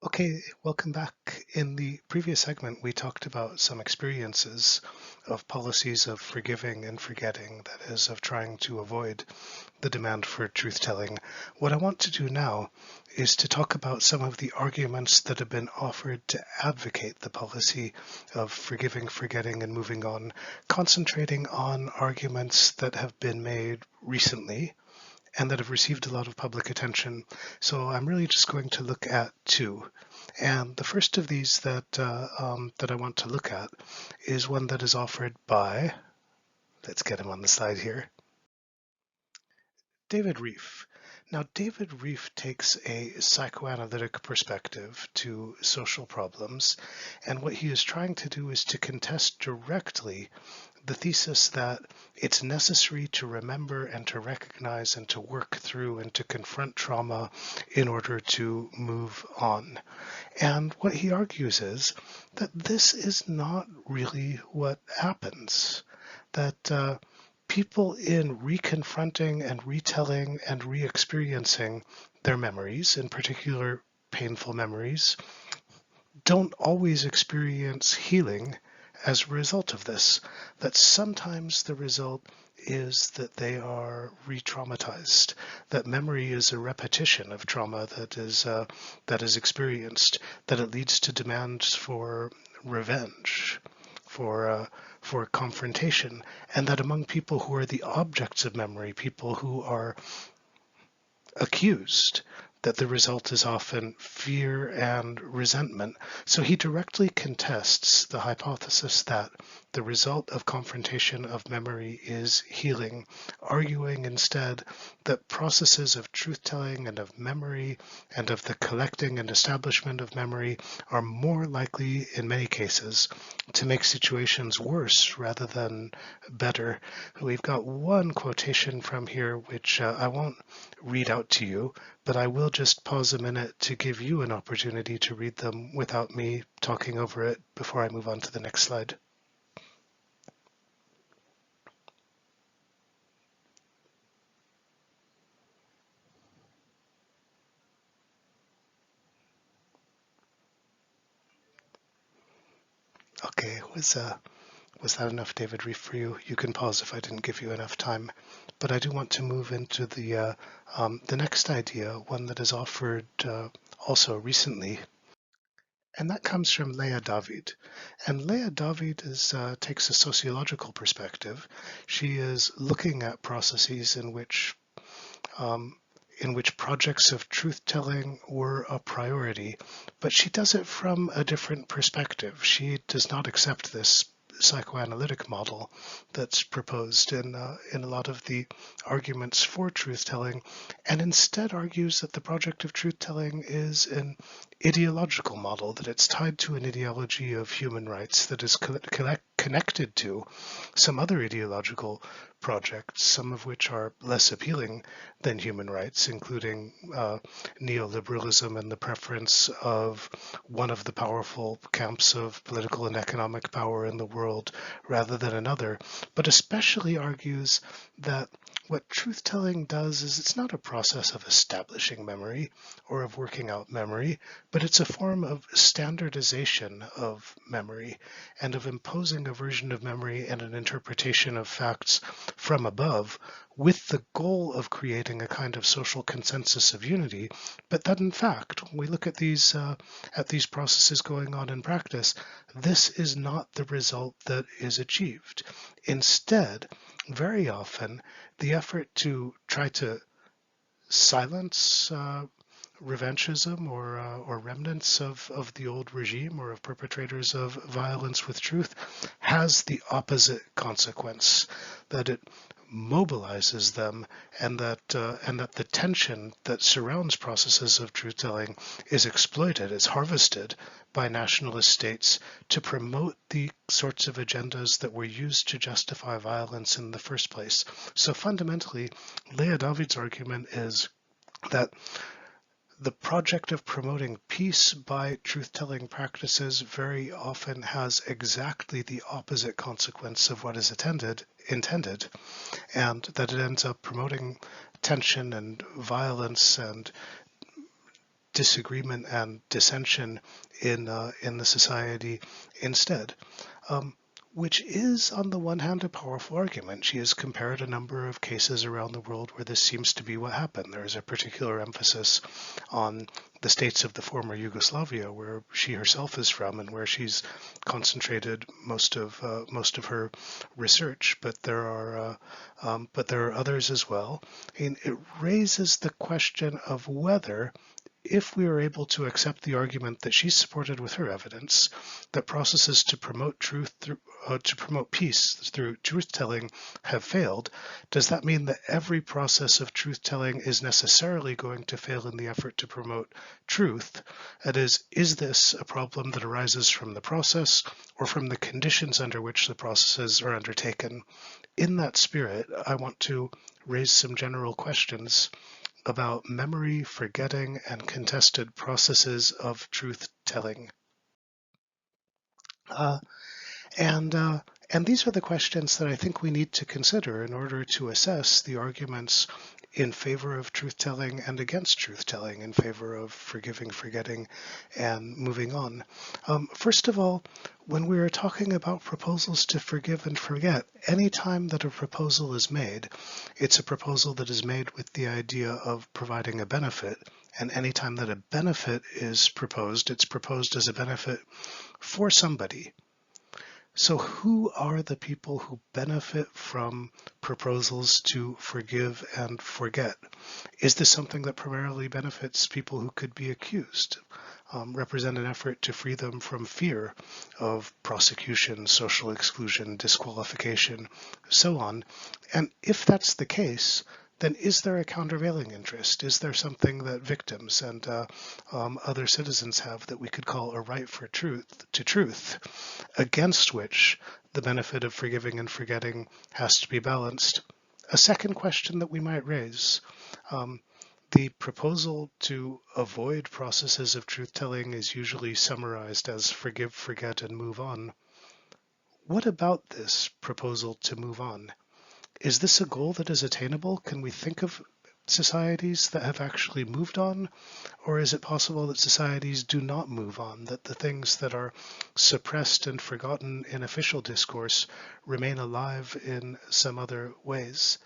Okay, welcome back. In the previous segment, we talked about some experiences of policies of forgiving and forgetting, that is, of trying to avoid the demand for truth-telling. What I want to do now is to talk about some of the arguments that have been offered to advocate the policy of forgiving, forgetting, and moving on, concentrating on arguments that have been made recently and that have received a lot of public attention. So I'm really just going to look at two. And the first of these that I want to look at is one that is offered by, let's get him on the slide here, David Rieff. Now, David Rieff takes a psychoanalytic perspective to social problems, and what he is trying to do is to contest directly the thesis that it's necessary to remember and to recognize and to work through and to confront trauma in order to move on. And what he argues is that this is not really what happens, that people in reconfronting and retelling and re-experiencing their memories, in particular painful memories, don't always experience healing as a result of this, that sometimes the result is that they are re-traumatized, that memory is a repetition of trauma that is experienced, that it leads to demands for revenge, for confrontation, and that among people who are the objects of memory, people who are accused, that the result is often fear and resentment. So he directly contests the hypothesis that the result of confrontation of memory is healing, arguing instead that processes of truth-telling and of memory and of the collecting and establishment of memory are more likely, in many cases, to make situations worse rather than better. We've got one quotation from here which I won't read out to you, but I will just pause a minute to give you an opportunity to read them without me talking over it before I move on to the next slide. Okay, was that enough, David Rieff, for you? You can pause if I didn't give you enough time. But I do want to move into the next idea, one that is offered also recently, and that comes from Leah David. And Leah David takes a sociological perspective. She is looking at processes in which projects of truth-telling were a priority, but she does it from a different perspective. She does not accept this psychoanalytic model that's proposed in a lot of the arguments for truth-telling, and instead argues that the project of truth-telling is an ideological model, that it's tied to an ideology of human rights that is connected to some other ideological projects, some of which are less appealing than human rights, including neoliberalism and the preference of one of the powerful camps of political and economic power in the world rather than another, but especially argues that what truth-telling does is it's not a process of establishing memory or of working out memory, but it's a form of standardization of memory and of imposing a version of memory and an interpretation of facts from above with the goal of creating a kind of social consensus of unity, but that in fact, when we look at these processes going on in practice, this is not the result that is achieved. Instead, very often, the effort to try to silence revanchism or remnants of the old regime or of perpetrators of violence with truth has the opposite consequence, that it mobilizes them, and that the tension that surrounds processes of truth-telling is exploited, is harvested by nationalist states to promote the sorts of agendas that were used to justify violence in the first place. So fundamentally, Leah David's argument is that the project of promoting peace by truth-telling practices very often has exactly the opposite consequence of what is intended, and that it ends up promoting tension and violence and disagreement and dissension in the society instead. Which is, on the one hand, a powerful argument. She has compared a number of cases around the world where this seems to be what happened. There is a particular emphasis on the states of the former Yugoslavia, where she herself is from and where she's concentrated most of her research. But there are others as well. And it raises the question of whether, if we are able to accept the argument that she supported with her evidence, that processes to promote truth to promote peace through truth-telling have failed, does that mean that every process of truth-telling is necessarily going to fail in the effort to promote truth? That is this a problem that arises from the process or from the conditions under which the processes are undertaken? In that spirit, I want to raise some general questions about memory, forgetting, and contested processes of truth-telling. And these are the questions that I think we need to consider in order to assess the arguments in favor of truth-telling and against truth-telling, in favor of forgiving, forgetting, and moving on. First of all, when we are talking about proposals to forgive and forget, any time that a proposal is made, it's a proposal that is made with the idea of providing a benefit. And any time that a benefit is proposed, it's proposed as a benefit for somebody. So who are the people who benefit from proposals to forgive and forget? Is this something that primarily benefits people who could be accused, represent an effort to free them from fear of prosecution, social exclusion, disqualification, so on? And if that's the case, then is there a countervailing interest? Is there something that victims and other citizens have that we could call a right for truth, against which the benefit of forgiving and forgetting has to be balanced? A second question that we might raise, the proposal to avoid processes of truth-telling is usually summarized as forgive, forget, and move on. What about this proposal to move on? Is this a goal that is attainable? Can we think of societies that have actually moved on? Or is it possible that societies do not move on, that the things that are suppressed and forgotten in official discourse remain alive in some other ways?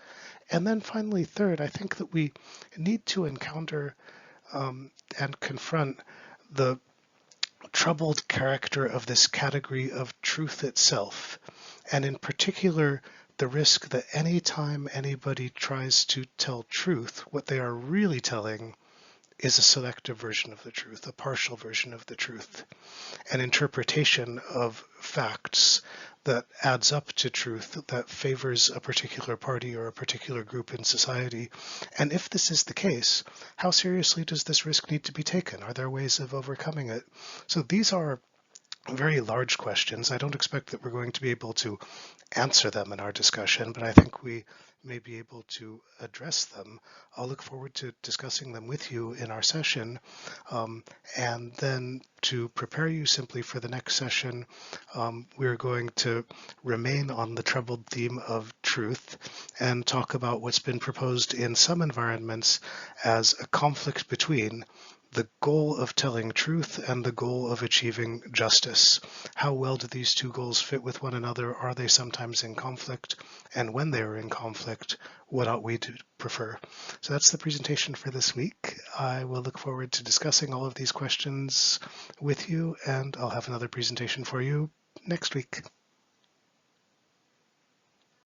And then finally, third, I think that we need to encounter and confront the troubled character of this category of truth itself, and in particular, the risk that any time anybody tries to tell truth, what they are really telling is a selective version of the truth, a partial version of the truth, an interpretation of facts that adds up to truth that favors a particular party or a particular group in society. And if this is the case, how seriously does this risk need to be taken? Are there ways of overcoming it? So these are very large questions. I don't expect that we're going to be able to answer them in our discussion, but I think we may be able to address them. I'll look forward to discussing them with you in our session. And then to prepare you simply for the next session, we're going to remain on the troubled theme of truth and talk about what's been proposed in some environments as a conflict between the goal of telling truth and the goal of achieving justice. How well do these two goals fit with one another? Are they sometimes in conflict? And when they are in conflict, what ought we to prefer? So that's the presentation for this week. I will look forward to discussing all of these questions with you, and I'll have another presentation for you next week.